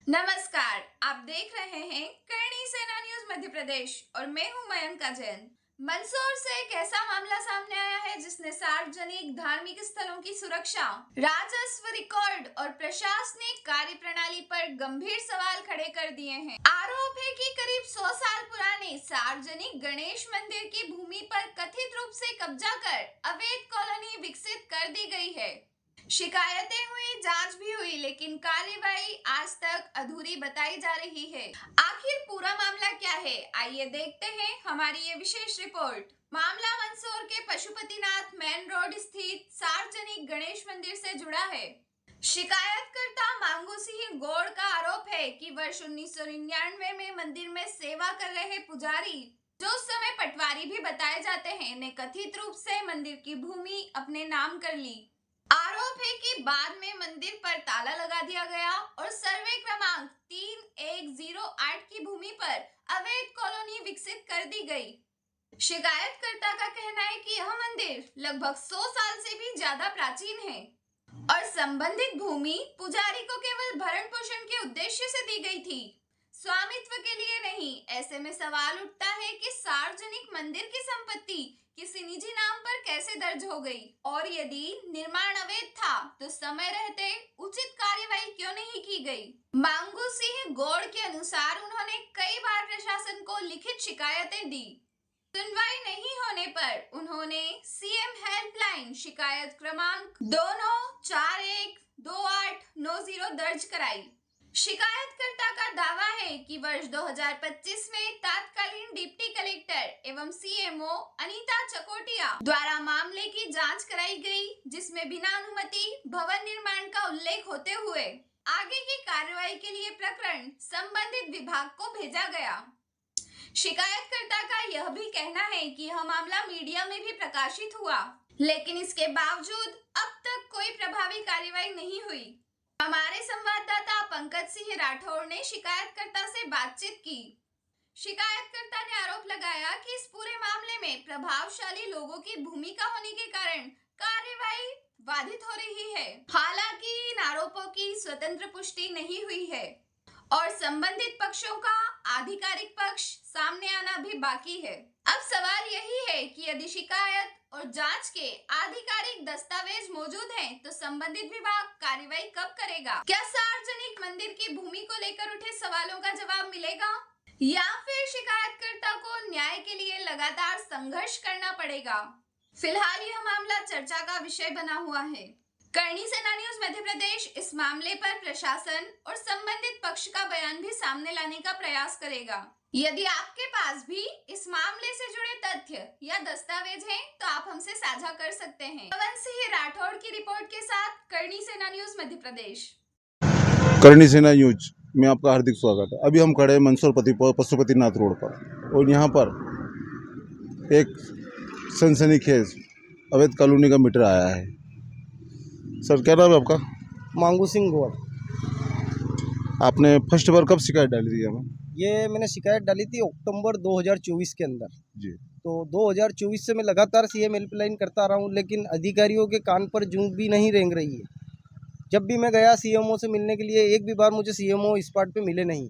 नमस्कार, आप देख रहे हैं करणी सेना न्यूज मध्य प्रदेश और मैं हूं मयंका जैन। मंदसौर से एक ऐसा मामला सामने आया है जिसने सार्वजनिक धार्मिक स्थलों की सुरक्षा, राजस्व रिकॉर्ड और प्रशासनिक कार्यप्रणाली पर गंभीर सवाल खड़े कर दिए हैं। आरोप है कि करीब 100 साल पुराने सार्वजनिक गणेश मंदिर की भूमि पर कथित रूप से कब्जा कर अवैध कॉलोनी विकसित कर दी गई है। शिकायतें हुई, जांच भी हुई, लेकिन कार्यवाही आज तक अधूरी बताई जा रही है। आखिर पूरा मामला क्या है, आइए देखते हैं हमारी ये विशेष रिपोर्ट। मामला मंदसौर के पशुपतिनाथ मेन रोड स्थित सार्वजनिक गणेश मंदिर से जुड़ा है। शिकायतकर्ता मांगू सिंह गौड़ का आरोप है कि वर्ष 1999 में मंदिर में सेवा कर रहे पुजारी, जो उस समय पटवारी भी बताए जाते हैं, ने कथित रूप से मंदिर की भूमि अपने नाम कर ली। आरोप है कि बाद में मंदिर पर ताला लगा दिया गया और सर्वे क्रमांक 3108 की भूमि पर अवैध कॉलोनी विकसित कर दी गई। शिकायतकर्ता का कहना है कि यह मंदिर लगभग 100 साल से भी ज्यादा प्राचीन है और संबंधित भूमि पुजारी को केवल भरण पोषण के उद्देश्य से दी गई थी, स्वामित्व के लिए नहीं। ऐसे में सवाल उठता है कि सार्वजनिक मंदिर की संपत्ति किसी निजी नाम पर कैसे दर्ज हो गई, और यदि निर्माण अवैध था तो समय रहते उचित कार्यवाही क्यों नहीं की गई। मांगू सिंह गौड़ के अनुसार उन्होंने कई बार प्रशासन को लिखित शिकायतें दी। सुनवाई नहीं होने पर उन्होंने सीएम हेल्पलाइन शिकायत क्रमांक 29412890 दर्ज कराई। शिकायतकर्ता का दावा है कि वर्ष 2025 में तत्कालीन डिप्टी कलेक्टर एवं सीएमओ अनीता चकोटिया द्वारा मामले की जांच कराई गई, जिसमें बिना अनुमति भवन निर्माण का उल्लेख होते हुए आगे की कार्रवाई के लिए प्रकरण संबंधित विभाग को भेजा गया। शिकायतकर्ता का यह भी कहना है कि यह मामला मीडिया में भी प्रकाशित हुआ, लेकिन इसके बावजूद अब तक कोई प्रभावी कार्रवाई नहीं हुई। हमारे संवाददाता पंकज सिंह राठौड़ ने शिकायतकर्ता से बातचीत की। शिकायतकर्ता ने आरोप लगाया कि इस पूरे मामले में प्रभावशाली लोगों की भूमिका होने के कारण कार्यवाही बाधित हो रही है। हालांकि इन आरोपों की स्वतंत्र पुष्टि नहीं हुई है और संबंधित पक्षों का आधिकारिक पक्ष सामने आना भी बाकी है। अब सवाल यही है कि यदि शिकायत और जांच के आधिकारिक दस्तावेज मौजूद हैं, तो संबंधित विभाग कार्रवाई कब करेगा? क्या सार्वजनिक मंदिर की भूमि को लेकर उठे सवालों का जवाब मिलेगा या फिर शिकायतकर्ता को न्याय के लिए लगातार संघर्ष करना पड़ेगा? फिलहाल यह मामला चर्चा का विषय बना हुआ है। करणी सेना न्यूज मध्य प्रदेश इस मामले पर प्रशासन और संबंधित पक्ष का बयान भी सामने लाने का प्रयास करेगा। यदि आपके पास भी इस मामले से जुड़े तथ्य या दस्तावेज हैं, तो आप हमसे साझा कर सकते हैं। पंकज सिंह राठौड़ की रिपोर्ट के साथ करणी सेना न्यूज मध्य प्रदेश। करणी सेना न्यूज में आपका हार्दिक स्वागत है। अभी हम खड़े हैं मंदसौर पशुपतिनाथ रोड पर और यहाँ पर एक सनसनीखेज अवैध कॉलोनी का मीटर आया है। सर, क्या नाम है आपका? मांगू सिंह गौड़। आपने फर्स्ट बार कब शिकायत डाली थी हमें? ये मैंने शिकायत डाली थी अक्टूबर 2024 के अंदर जी। तो 2024 से मैं लगातार सीएम हेल्पलाइन करता रहा हूँ, लेकिन अधिकारियों के कान पर जूं भी नहीं रेंग रही है। जब भी मैं गया सीएमओ से मिलने के लिए, एक भी बार मुझे सीएमओ इस पार्ट पे मिले नहीं।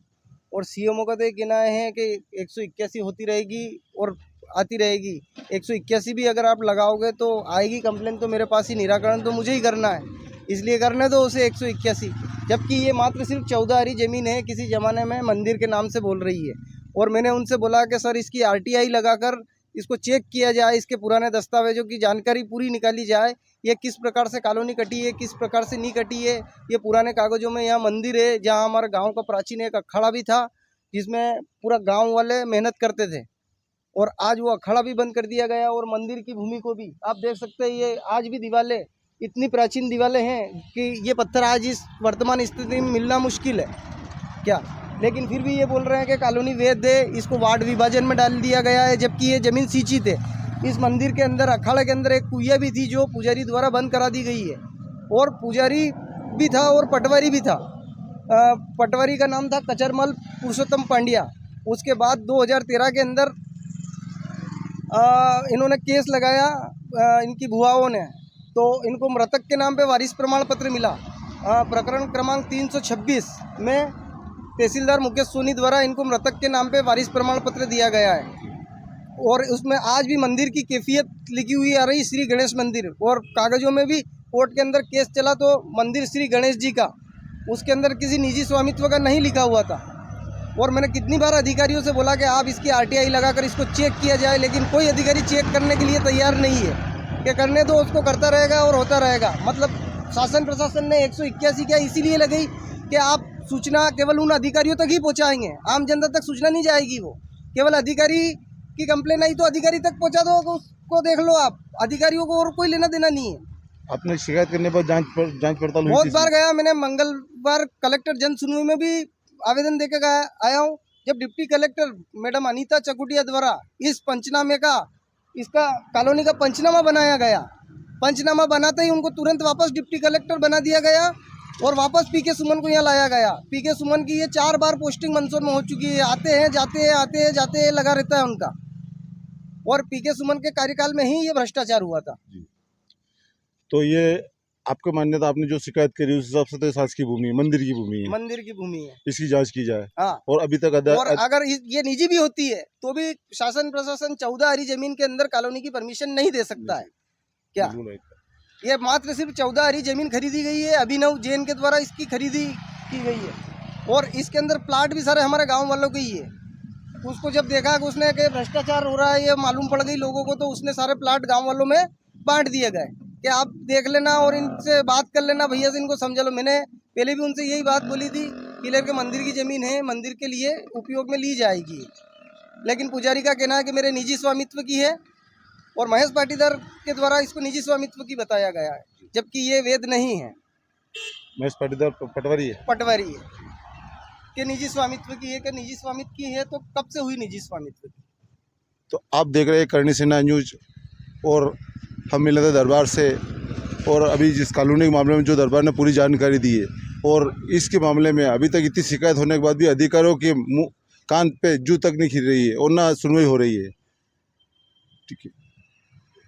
और सीएमओ का तो ये कहना है कि 181 होती रहेगी और आती रहेगी। 181 भी अगर आप लगाओगे तो आएगी कंप्लेन, तो मेरे पास ही निराकरण तो मुझे ही करना है, इसलिए करने दो उसे 181। जबकि ये मात्र सिर्फ 14 आरी ज़मीन है, किसी ज़माने में मंदिर के नाम से बोल रही है। और मैंने उनसे बोला कि सर इसकी आरटीआई लगाकर इसको चेक किया जाए, इसके पुराने दस्तावेजों की जानकारी पूरी निकाली जाए, ये किस प्रकार से कॉलोनी कटी है, किस प्रकार से नहीं कटी है। ये पुराने कागज़ों में यहाँ मंदिर है, जहाँ हमारे गाँव का प्राचीन एक अखाड़ा भी था, जिसमें पूरा गाँव वाले मेहनत करते थे, और आज वो अखाड़ा भी बंद कर दिया गया। और मंदिर की भूमि को भी आप देख सकते हैं, ये आज भी दीवारें इतनी प्राचीन दीवारें हैं कि ये पत्थर आज इस वर्तमान स्थिति में मिलना मुश्किल है क्या। लेकिन फिर भी ये बोल रहे हैं कि कॉलोनी वैध है, इसको वार्ड विभाजन में डाल दिया गया है, जबकि ये ज़मीन सिंचित है। इस मंदिर के अंदर अखाड़े के अंदर एक कुइया भी थी, जो पुजारी द्वारा बंद करा दी गई है, और पुजारी भी था और पटवारी भी था। पटवारी का नाम था कचरमल पुरुषोत्तम पांड्या। उसके बाद 2013 के अंदर इन्होंने केस लगाया इनकी बुआओं ने, तो इनको मृतक के नाम पे वारिस प्रमाण पत्र मिला। प्रकरण क्रमांक 326 में तहसीलदार मुकेश सोनी द्वारा इनको मृतक के नाम पे वारिस प्रमाण पत्र दिया गया है और उसमें आज भी मंदिर की कैफियत लिखी हुई आ रही श्री गणेश मंदिर, और कागजों में भी कोर्ट के अंदर केस चला तो मंदिर श्री गणेश जी का, उसके अंदर किसी निजी स्वामित्व का नहीं लिखा हुआ था। और मैंने कितनी बार अधिकारियों से बोला कि आप इसकी RTI लगाकर इसको चेक किया जाए, लेकिन कोई अधिकारी चेक करने के लिए तैयार नहीं है कि करने दो, उसको करता रहेगा और होता रहेगा। मतलब शासन प्रशासन ने 181 क्या इसीलिए लगाई कि आप सूचना केवल उन अधिकारियों तक ही पहुंचाएंगे, आम जनता तक सूचना नहीं जाएगी। वो केवल अधिकारी की कंप्लेन आई तो अधिकारी तक पहुंचा दो, उसको देख लो आप, अधिकारियों को और कोई लेना देना नहीं है। आपने शिकायत करने पर जांच पड़ताल हुई बहुत थी? बार गया मैंने, मंगलवार कलेक्टर जन सुनवाई में भी आवेदन देके आया हूँ। जब डिप्टी कलेक्टर मैडम अनीता चकुटिया द्वारा इस पंचनामे का, इसका कॉलोनी का पंचनामा बनाया गया, पंचनामा बनाते ही उनको तुरंत वापस डिप्टी कलेक्टर बना दिया गया और वापस पीके सुमन को यहाँ लाया गया। पीके सुमन की ये 4 बार पोस्टिंग मंदसौर में हो चुकी है, आते हैं जाते हैं, आते हैं जाते हैं लगा रहता है उनका। और पीके सुमन के कार्यकाल में ही ये भ्रष्टाचार हुआ था। तो ये आपको मान्यता, आपने जो शिकायत करी उस हिसाब से तो शासकीय भूमि है, मंदिर की भूमि है, मंदिर की भूमि है, इसकी जांच की जाए। हाँ। और अभी तक और अगर ये निजी भी होती है तो भी शासन प्रशासन 14 हरी जमीन के अंदर कॉलोनी की परमिशन नहीं दे सकता है क्या? ये मात्र सिर्फ 14 हरी जमीन खरीदी गई है, अभिनव जैन के द्वारा इसकी खरीदी की गई है और इसके अंदर प्लाट भी सारे हमारे गांव वालों के ही है। उसको जब देखा कि उसने कि भ्रष्टाचार हो रहा है, ये मालूम पड़ गई लोगों को, तो उसने सारे प्लाट गांव वालों में बांट दिए गए कि आप देख लेना और इनसे बात कर लेना, भैया से इनको समझा लो। मैंने पहले भी उनसे यही बात बोली थी, किलर के मंदिर की ज़मीन है, मंदिर के लिए उपयोग में ली जाएगी, लेकिन पुजारी का कहना है कि मेरे निजी स्वामित्व की है और महेश पाटीदार के द्वारा इसको निजी स्वामित्व की बताया गया है, जबकि ये वेद नहीं है। महेश पाटीदार पटवारी है, पटवारी है कि निजी स्वामित्व की है, कि निजी स्वामित्व की है तो कब से हुई निजी स्वामित्व की? तो आप देख रहे हैं करणी सेना न्यूज और हम मिले थे दरबार से, और अभी जिस कॉलोनी के मामले में जो दरबार ने पूरी जानकारी दी है, और इसके मामले में अभी तक इतनी शिकायत होने के बाद भी अधिकारियों के मुंह कान पे जू तक नहीं खिल रही है और ना सुनवाई हो रही है। ठीक है।